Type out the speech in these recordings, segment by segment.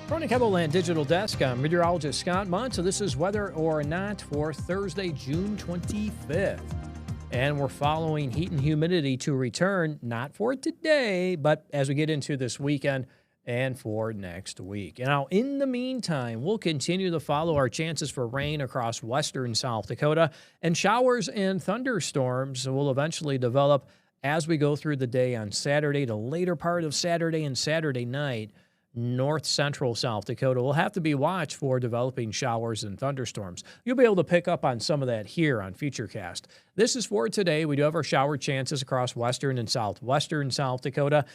From the KELOLAND Digital Desk, I'm meteorologist Scott Mundt. So this is Weather or Not for Thursday, June 25th. And we're following heat and humidity to return, not for today, but as we get into this weekend and for next week. And now, in the meantime, we'll continue to follow our chances for rain across western South Dakota, and showers and thunderstorms will eventually develop as we go through the day on Saturday, the later part of Saturday and Saturday night. North central South Dakota will have to be watched for developing showers and thunderstorms. You'll be able to pick up on some of that here on Futurecast. This is for today. We do have our shower chances across western and southwestern South Dakota.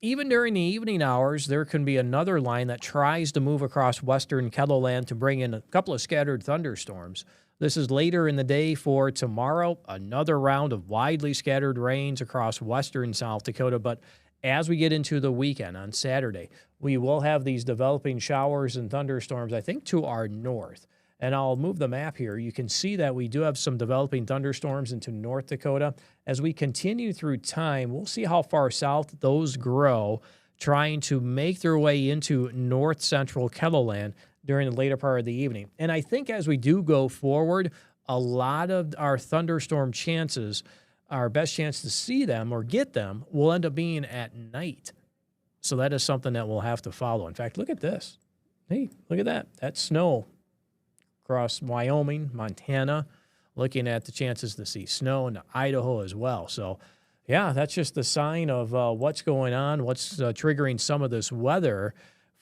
Even during the evening hours, there can be another line that tries to move across western KELOLAND to bring in a couple of scattered thunderstorms. This is later in the day for tomorrow. Another round of widely scattered rains across western South Dakota, but as we get into the weekend on Saturday, we will have these developing showers and thunderstorms, I think, to our north. And I'll move the map here. You can see that we do have some developing thunderstorms into North Dakota. As we continue through time, we'll see how far south those grow, trying to make their way into north central KELOLAND during the later part of the evening. And I think as we do go forward, a lot of our thunderstorm chances, our best chance to see them or get them, will end up being at night. So that is something that we'll have to follow. In fact, look at this. Hey, look at that. That's snow across Wyoming, Montana. Looking at the chances to see snow in Idaho as well. So, yeah, that's just the sign of what's going on, what's triggering some of this weather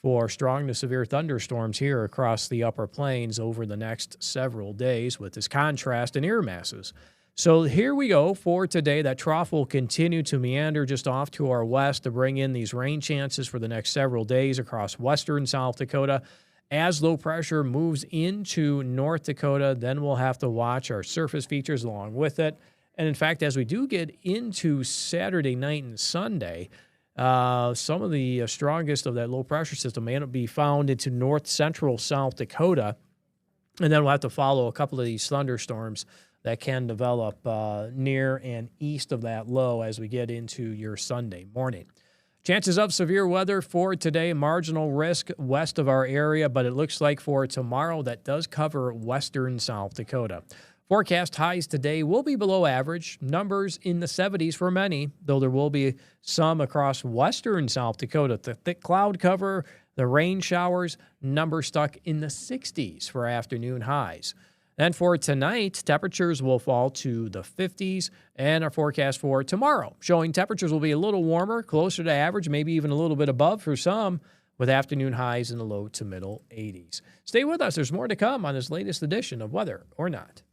for strong to severe thunderstorms here across the upper plains over the next several days with this contrast in air masses. So here we go for today. That trough will continue to meander just off to our west to bring in these rain chances for the next several days across western South Dakota. As low pressure moves into North Dakota, then we'll have to watch our surface features along with it. And in fact, as we do get into Saturday night and Sunday, some of the strongest of that low pressure system may be found into north central South Dakota. And then we'll have to follow a couple of these thunderstorms that can develop near and east of that low as we get into your Sunday morning. Chances of severe weather for today, marginal risk west of our area, but it looks like for tomorrow that does cover western South Dakota. Forecast highs today will be below average, numbers in the 70s for many, though there will be some across western South Dakota. The thick cloud cover, the rain showers, numbers stuck in the 60s for afternoon highs. And for tonight, temperatures will fall to the 50s, and our forecast for tomorrow showing temperatures will be a little warmer, closer to average, maybe even a little bit above for some, with afternoon highs in the low to middle 80s. Stay with us. There's more to come on this latest edition of Weather or Not.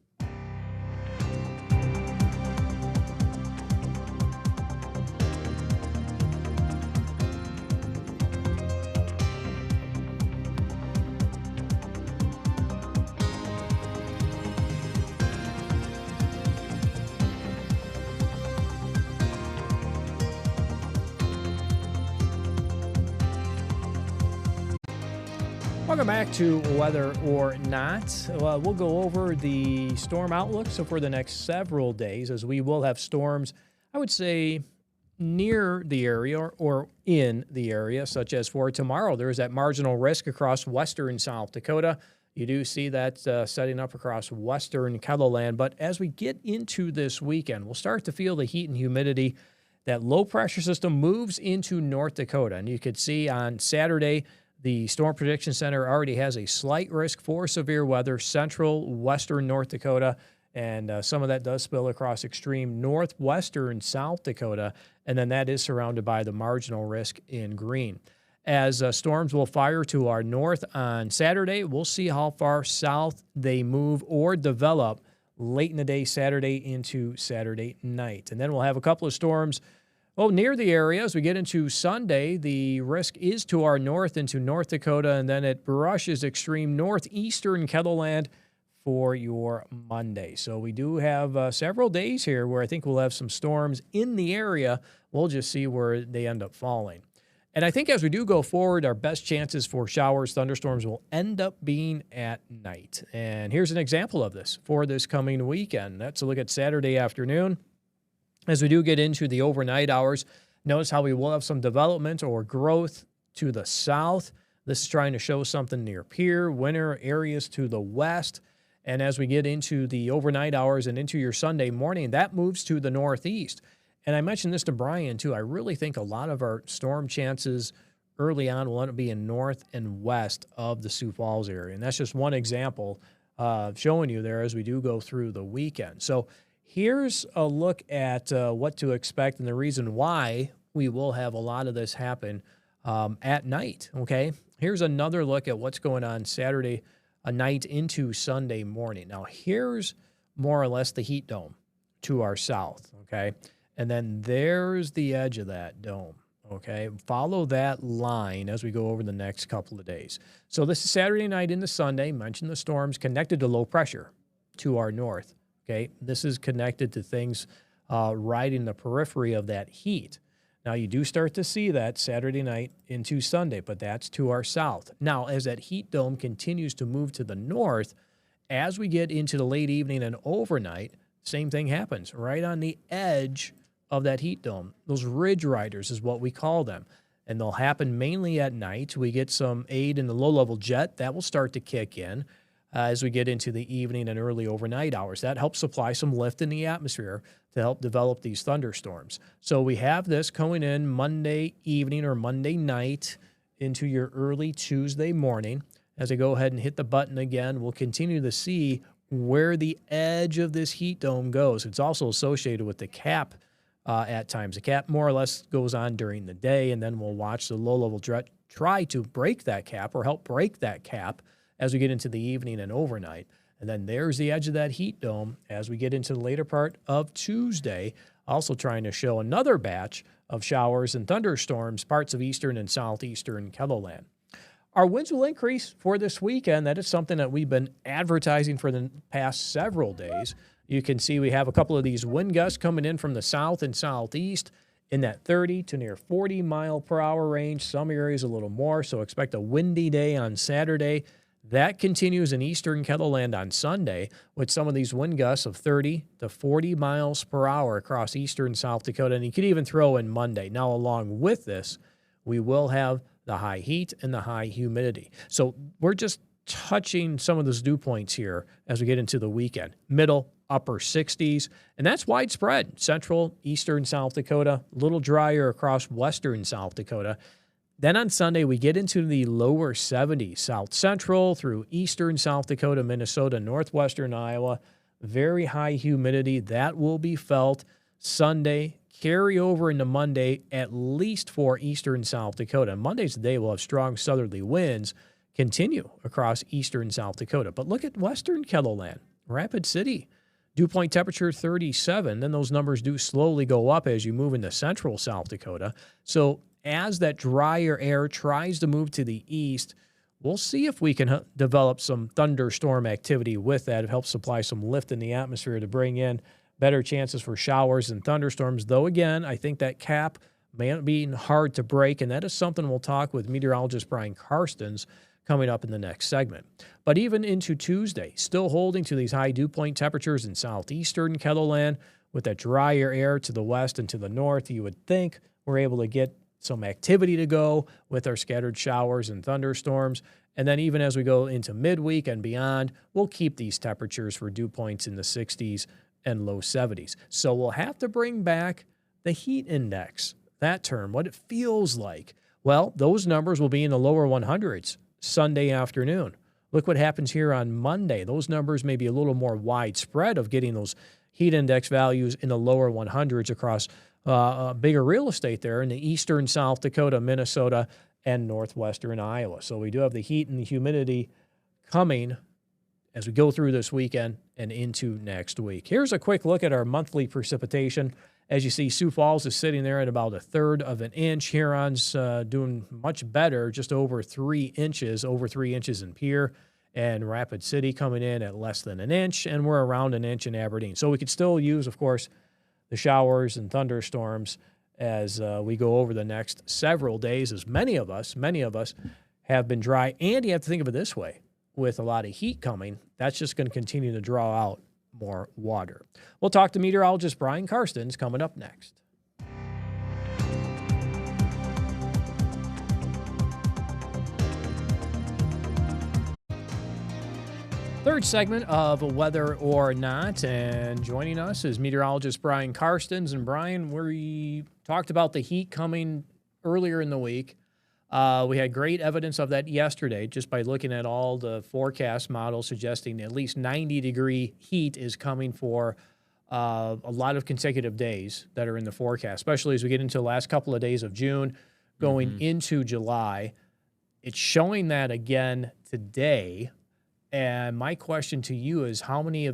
Welcome back to Weather or Not. We'll go over the storm outlook. So for the next several days, as we will have storms, I would say near the area or in the area, such as for tomorrow, there's that marginal risk across western South Dakota. You do see that setting up across western KELOLAND. But as we get into this weekend, we'll start to feel the heat and humidity. That low pressure system moves into North Dakota. And you could see on Saturday, the Storm Prediction Center already has a slight risk for severe weather, central, western North Dakota, and some of that does spill across extreme northwestern South Dakota, and then that is surrounded by the marginal risk in green. As storms will fire to our north on Saturday, we'll see how far south they move or develop late in the day Saturday into Saturday night. And then we'll have a couple of storms near the area. As we get into Sunday, the risk is to our north into North Dakota, and then it brushes extreme northeastern KELOLAND for your Monday. So we do have several days here where I think we'll have some storms in the area. We'll just see where they end up falling. And I think as we do go forward, our best chances for showers, thunderstorms will end up being at night. And here's an example of this for this coming weekend. Let's look at Saturday afternoon. As we do get into the overnight hours, notice how we will have some development or growth to the south. This is trying to show something near Pier, winter areas to the west. And as we get into the overnight hours and into your Sunday morning, that moves to the northeast. And I mentioned this to Brian, too. I really think a lot of our storm chances early on will end up being north and west of the Sioux Falls area. And that's just one example showing you there as we do go through the weekend. So here's a look at what to expect and the reason why we will have a lot of this happen at night, okay? Here's another look at what's going on Saturday night into Sunday morning. Now, here's more or less the heat dome to our south, okay? And then there's the edge of that dome, okay? Follow that line as we go over the next couple of days. So this is Saturday night into Sunday. Mentioned the storms connected to low pressure to our north, okay? This is connected to things right in the periphery of that heat. Now, you do start to see that Saturday night into Sunday, but that's to our south. Now, as that heat dome continues to move to the north, as we get into the late evening and overnight, same thing happens right on the edge of that heat dome. Those ridge riders is what we call them, and they'll happen mainly at night. We get some aid in the low-level jet. That will start to kick in as we get into the evening and early overnight hours. That helps supply some lift in the atmosphere to help develop these thunderstorms. So we have this going in Monday evening or Monday night into your early Tuesday morning. As I go ahead and hit the button again, we'll continue to see where the edge of this heat dome goes. It's also associated with the cap at times. The cap more or less goes on during the day, and then we'll watch the low-level jet try to break that cap or help break that cap as we get into the evening and overnight. And then there's the edge of that heat dome as we get into the later part of Tuesday, also trying to show another batch of showers and thunderstorms, parts of eastern and southeastern KELOLAND. Our winds will increase for this weekend. That is something that we've been advertising for the past several days. You can see we have a couple of these wind gusts coming in from the south and southeast in that 30 to near 40 mile per hour range. Some areas a little more, so expect a windy day on Saturday. That continues in eastern KELOLAND on Sunday with some of these wind gusts of 30 to 40 miles per hour across eastern South Dakota. And you could even throw in Monday. Now, along with this, we will have the high heat and the high humidity. So we're just touching some of those dew points here as we get into the weekend. Middle, upper 60s, and that's widespread. Central, eastern South Dakota, a little drier across western South Dakota. Then on Sunday, we get into the lower 70s, south central through eastern South Dakota, Minnesota, northwestern Iowa. Very high humidity. That will be felt Sunday, carry over into Monday, at least for eastern South Dakota. Monday's the day we'll have strong southerly winds continue across eastern South Dakota. But look at western KELOLAND, Rapid City. Dew point temperature 37. Then those numbers do slowly go up as you move into central South Dakota. So as that drier air tries to move to the east, we'll see if we can develop some thunderstorm activity with that. It helps supply some lift in the atmosphere to bring in better chances for showers and thunderstorms. Though, again, I think that cap may be hard to break, and that is something we'll talk with meteorologist Brian Karstens coming up in the next segment. But even into Tuesday, still holding to these high dew point temperatures in southeastern KELOLAND with that drier air to the west and to the north. You would think we're able to get some activity to go with our scattered showers and thunderstorms. And then even as we go into midweek and beyond, we'll keep these temperatures for dew points in the 60s and low 70s. So we'll have to bring back the heat index, that term, what it feels like. Well, those numbers will be in the lower 100s Sunday afternoon. Look what happens here on Monday. Those numbers may be a little more widespread of getting those heat index values in the lower 100s across bigger real estate there in the eastern South Dakota, Minnesota, and northwestern Iowa. So we do have the heat and the humidity coming as we go through this weekend and into next week. Here's a quick look at our monthly precipitation. As you see, Sioux Falls is sitting there at about 1/3 of an inch. Huron's doing much better, just over 3 inches, over 3 inches in Pierre, and Rapid City coming in at less than an inch, and we're around an inch in Aberdeen. So we could still use, of course, the showers and thunderstorms as we go over the next several days, as many of us have been dry. And you have to think of it this way, with a lot of heat coming, that's just going to continue to draw out more water. We'll talk to meteorologist Brian Karstens coming up next. Third segment of Weather or Not, and joining us is meteorologist Brian Karstens. And Brian, we talked about the heat coming earlier in the week. We had great evidence of that yesterday just by looking at all the forecast models suggesting at least 90-degree heat is coming for a lot of consecutive days that are in the forecast, especially as we get into the last couple of days of June going into July. It's showing that again today. And my question to you is how many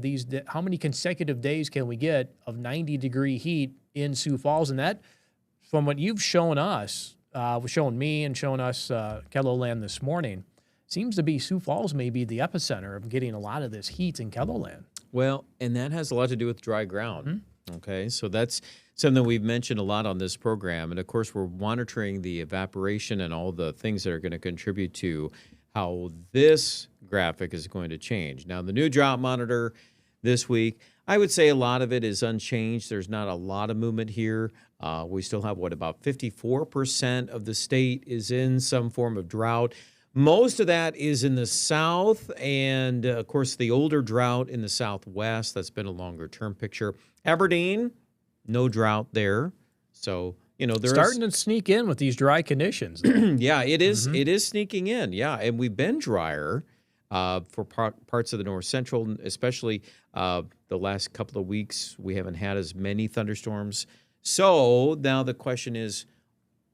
consecutive days can we get of 90-degree heat in Sioux Falls? And that, from what you've shown us, shown me and shown us KELOLAND this morning, seems to be Sioux Falls may be the epicenter of getting a lot of this heat in KELOLAND. Well, and that has a lot to do with dry ground. Okay, so that's something we've mentioned a lot on this program. And of course, we're monitoring the evaporation and all the things that are going to contribute to how this graphic is going to change. Now, the new drought monitor this week, I would say a lot of it is unchanged. There's not a lot of movement here. We still have, about 54% of the state is in some form of drought. Most of that is in the south and, of course, the older drought in the southwest. That's been a longer-term picture. Aberdeen, no drought there. So, they're starting to sneak in with these dry conditions. Yeah, it is. It is sneaking in. Yeah, and we've been drier for parts of the north central, especially the last couple of weeks. We haven't had as many thunderstorms. So now the question is,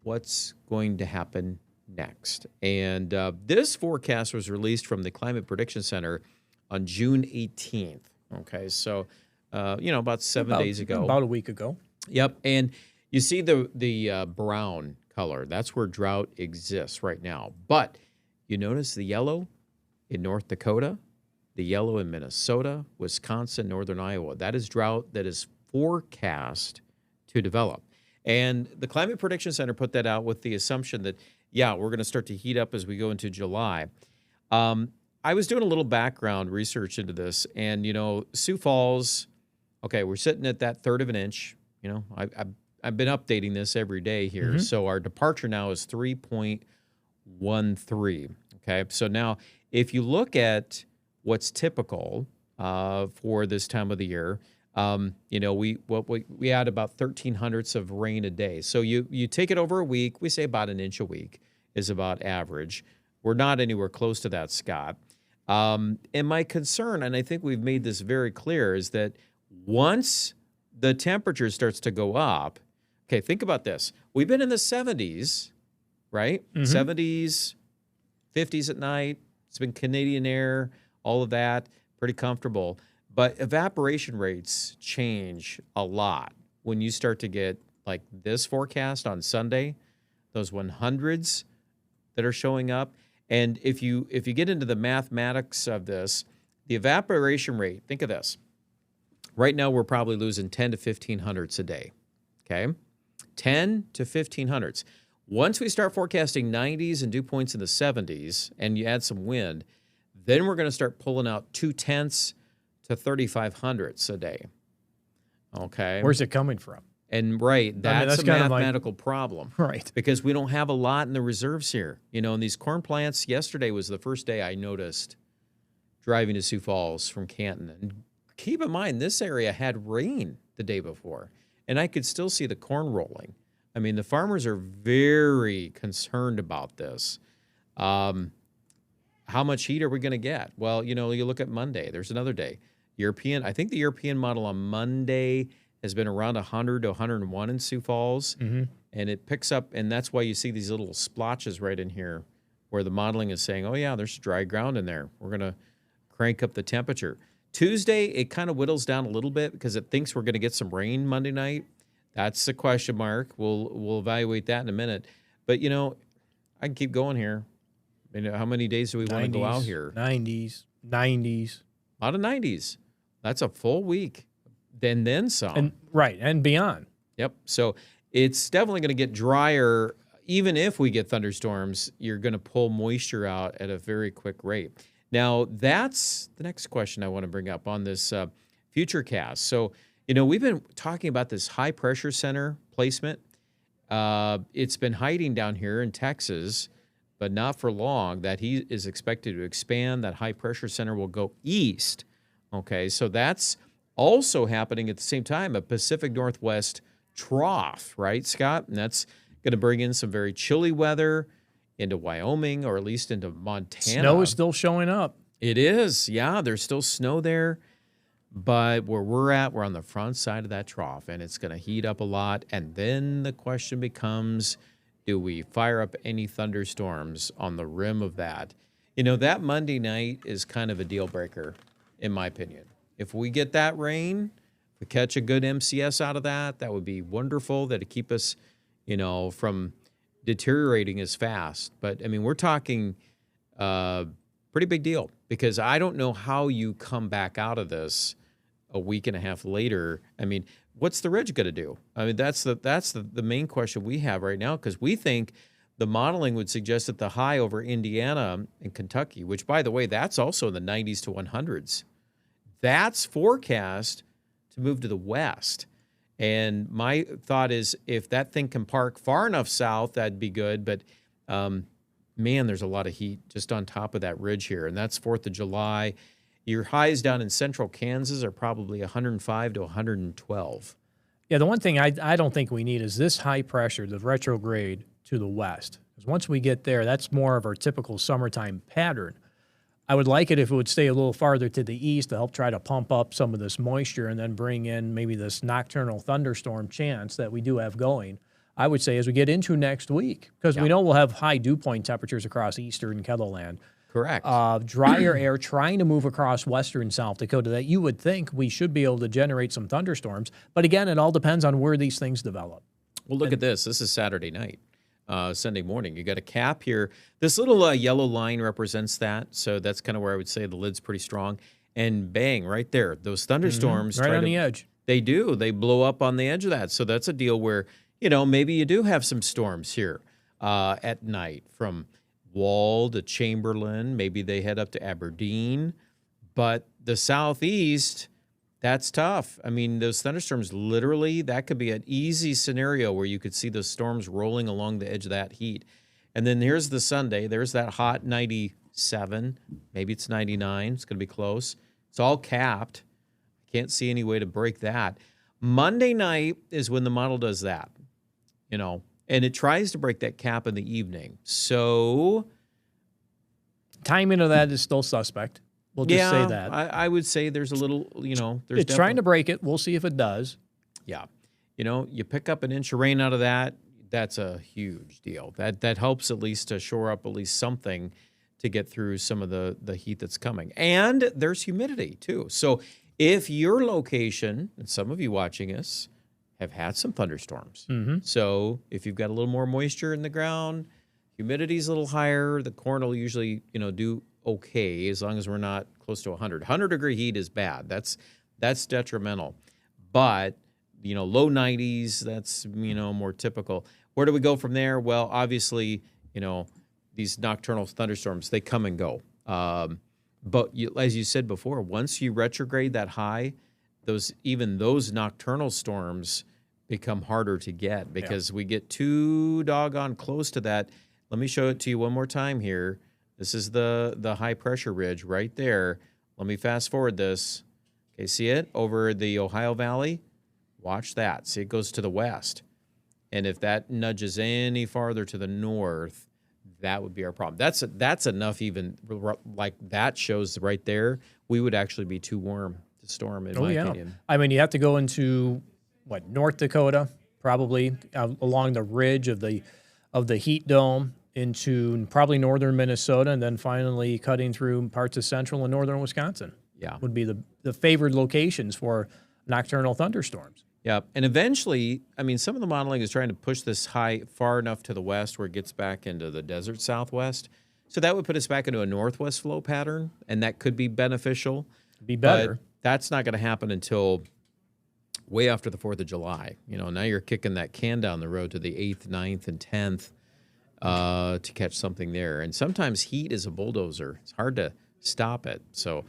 what's going to happen next? And this forecast was released from the Climate Prediction Center on June 18th. Okay, so about 7 days ago, about a week ago. Yep, and you see the brown color. That's where drought exists right now. But you notice the yellow in North Dakota, the yellow in Minnesota, Wisconsin, northern Iowa. That is drought that is forecast to develop. And the Climate Prediction Center put that out with the assumption that, we're going to start to heat up as we go into July. I was doing a little background research into this, and, Sioux Falls, okay, we're sitting at that third of an inch. I've been updating this every day here. So our departure now is 3.13. Okay, so now if you look at what's typical for this time of the year, we add about 1,300ths of rain a day. So you take it over a week, we say about an inch a week is about average. We're not anywhere close to that, Scott. And my concern, and I think we've made this very clear, is that once the temperature starts to go up, okay, think about this. We've been in the 70s, right? 70s, 50s at night. It's been Canadian air, all of that, pretty comfortable. But evaporation rates change a lot when you start to get like this forecast on Sunday, those 100s that are showing up. And if you get into the mathematics of this, the evaporation rate, think of this. Right now, we're probably losing 10 to 1,500ths a day, okay? 10 to 1,500ths. Once we start forecasting 90s and dew points in the 70s, and you add some wind, then we're going to start pulling out 0.2 to 3,500ths a day, okay? Where's it coming from? And that's a mathematical problem. Right. Because we don't have a lot in the reserves here. And these corn plants, yesterday was the first day I noticed driving to Sioux Falls from Canton. And keep in mind, this area had rain the day before, and I could still see the corn rolling. I mean, the farmers are very concerned about this. How much heat are we going to get? Well, you look at Monday. There's another day. I think the European model on Monday has been around 100 to 101 in Sioux Falls, and it picks up, and that's why you see these little splotches right in here where the modeling is saying, oh, yeah, there's dry ground in there. We're going to crank up the temperature. Tuesday, it kind of whittles down a little bit because it thinks we're going to get some rain Monday night. That's a question mark. We'll evaluate that in a minute. But, I can keep going here. How many days do we want to go out here? 90s. A lot of 90s. That's a full week. Then some. And beyond. Yep. So it's definitely going to get drier. Even if we get thunderstorms, you're going to pull moisture out at a very quick rate. Now, that's the next question I want to bring up on this future cast. So, we've been talking about this high pressure center placement. It's been hiding down here in Texas, but not for long. That heat is expected to expand. That high pressure center will go east. Okay, so that's also happening at the same time, a Pacific Northwest trough, right, Scott? And that's going to bring in some very chilly weather into Wyoming, or at least into Montana. Snow is still showing up. It is, yeah. There's still snow there. But where we're at, we're on the front side of that trough, and it's going to heat up a lot. And then the question becomes, do we fire up any thunderstorms on the rim of that? You know, that Monday night is kind of a deal breaker, in my opinion. If we get that rain, if we catch a good MCS out of that, that would be wonderful. That'd keep us, you know, from deteriorating as fast. But, I mean, we're talking pretty big deal, because I don't know how you come back out of this a week and a half later. I mean, what's the ridge going to do? I mean, that's the main question we have right now, because we think the modeling would suggest that the high over Indiana and Kentucky, which, by the way, that's also in the 90s to 100s, that's forecast to move to the west. And my thought is, if that thing can park far enough south, that'd be good. But, man, there's a lot of heat just on top of that ridge here, and that's 4th of July. Your highs down in central Kansas are probably 105 to 112. Yeah, the one thing I don't think we need is this high pressure, the retrograde to the west. Because once we get there, that's more of our typical summertime pattern. I would like it if it would stay a little farther to the east to help try to pump up some of this moisture and then bring in maybe this nocturnal thunderstorm chance that we do have going. I would say as we get into next week, because we know we'll have high dew point temperatures across eastern KELOLAND. Correct. Drier air trying to move across western South Dakota, that you would think we should be able to generate some thunderstorms. But again, it all depends on where these things develop. Well, look at this. This is Saturday night, Sunday morning. You got a cap here. This little yellow line represents that. So that's kind of where I would say the lid's pretty strong. And bang, right there. Those thunderstorms. Right on the edge. They do. They blow up on the edge of that. So that's a deal where, you know, maybe you do have some storms here at night from Wall to Chamberlain. Maybe they head up to Aberdeen. But the southeast, that's tough. I mean, those thunderstorms, literally, that could be an easy scenario where you could see those storms rolling along the edge of that heat. And then here's the Sunday. There's that hot 97. Maybe it's 99. It's going to be close. It's all capped. Can't see any way to break that. Monday night is when the model does that, you know, and it tries to break that cap in the evening. So timing of that is still suspect. We'll just say that. I would say there's a little, you know, there's it's trying to break it. We'll see if it does. Yeah. You know, you pick up an inch of rain out of that, that's a huge deal. That helps at least to shore up at least something to get through some of the heat that's coming. And there's humidity too. So if your location, and some of you watching us, have had some thunderstorms. So if you've got a little more moisture in the ground, humidity's a little higher, the corn will usually, you know, do okay as long as we're not close to 100. 100-degree heat is bad. That's detrimental. But, you know, low 90s, that's, you know, more typical. Where do we go from there? Well, obviously, you know, these nocturnal thunderstorms, they come and go. But as you said before, once you retrograde that high, even those nocturnal storms become harder to get because we get too doggone close to that. Let me show it to you one more time here. This is the high pressure ridge right there. Let me fast forward this. Okay, see it over the Ohio Valley? Watch that. See, it goes to the west. And if that nudges any farther to the north, that would be our problem. That's enough even, like that shows right there, we would actually be too warm to storm, in my opinion. I mean, you have to go into, North Dakota, probably, along the ridge of the heat dome into probably northern Minnesota, and then finally cutting through parts of central and northern Wisconsin. Yeah. Would be the favored locations for nocturnal thunderstorms. Yeah, and eventually, I mean, some of the modeling is trying to push this high far enough to the west where it gets back into the desert southwest. So that would put us back into a northwest flow pattern, and that could be beneficial. Be better. But that's not going to happen until way after the 4th of July. You know, now you're kicking that can down the road to the 8th, 9th, and 10th to catch something there. And sometimes heat is a bulldozer. It's hard to stop it. So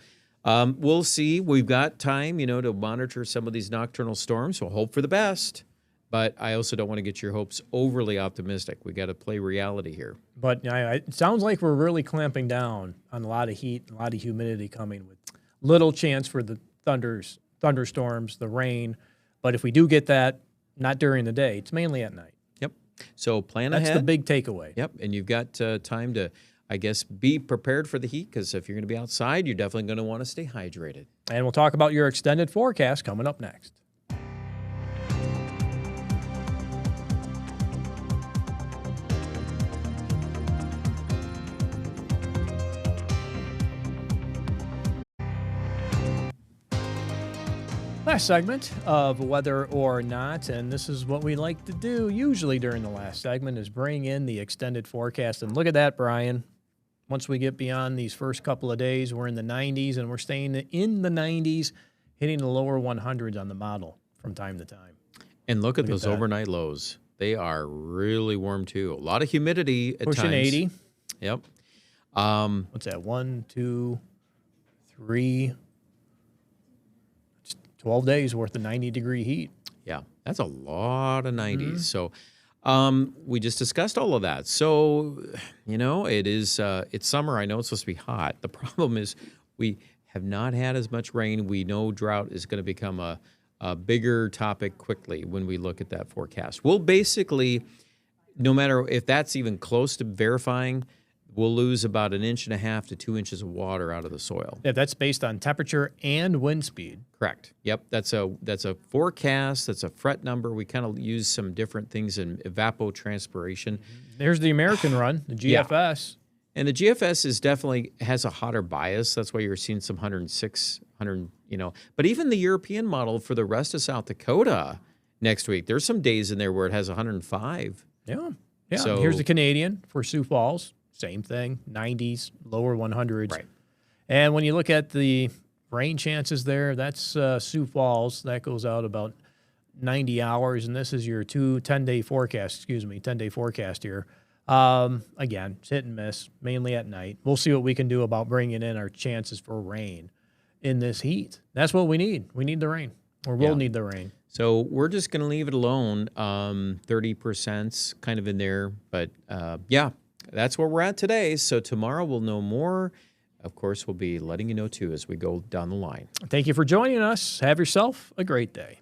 we'll see. We've got time, to monitor some of these nocturnal storms. We'll hope for the best. But I also don't want to get your hopes overly optimistic. We got to play reality here. But it sounds like we're really clamping down on a lot of heat, a lot of humidity coming with little chance for the thunderstorms, the rain. But if we do get that, not during the day, it's mainly at night. Yep. So plan ahead. That's the big takeaway. Yep. And you've got time to, I guess, be prepared for the heat, because if you're going to be outside, you're definitely going to want to stay hydrated. And we'll talk about your extended forecast coming up next. Last segment of Whether or Not, and this is what we like to do usually during the last segment, is bring in the extended forecast. And look at that, Brian. Once we get beyond these first couple of days, we're in the 90s, and we're staying in the 90s, hitting the lower 100s on the model from time to time. And look at those overnight lows. They are really warm, too. A lot of humidity at times. Pushing 80. Yep. What's that? 1, 2, 3... 12 days worth of 90-degree heat. Yeah, that's a lot of 90s. So we just discussed all of that. So, it's summer. I know it's supposed to be hot. The problem is we have not had as much rain. We know drought is going to become a bigger topic quickly when we look at that forecast. We'll basically, no matter if that's even close to verifying, we'll lose about 1.5 inches to 2 inches of water out of the soil. Yeah, that's based on temperature and wind speed. Correct. Yep, that's a forecast. That's a fret number. We kind of use some different things in evapotranspiration. There's the American run, the GFS. Yeah. And the GFS is definitely has a hotter bias. That's why you're seeing some 106, 100, But even the European model for the rest of South Dakota next week, there's some days in there where it has 105. Yeah. Yeah. So, here's the Canadian for Sioux Falls. Same thing, 90s, lower 100s. Right. And when you look at the rain chances there, that's Sioux Falls. That goes out about 90 hours, and this is your 10-day forecast here. Again, it's hit and miss, mainly at night. We'll see what we can do about bringing in our chances for rain in this heat. That's what we need. We need the rain, or we'll need the rain. So we're just going to leave it alone, 30% kind of in there. But, that's where we're at today. So tomorrow we'll know more. Of course, we'll be letting you know, too, as we go down the line. Thank you for joining us. Have yourself a great day.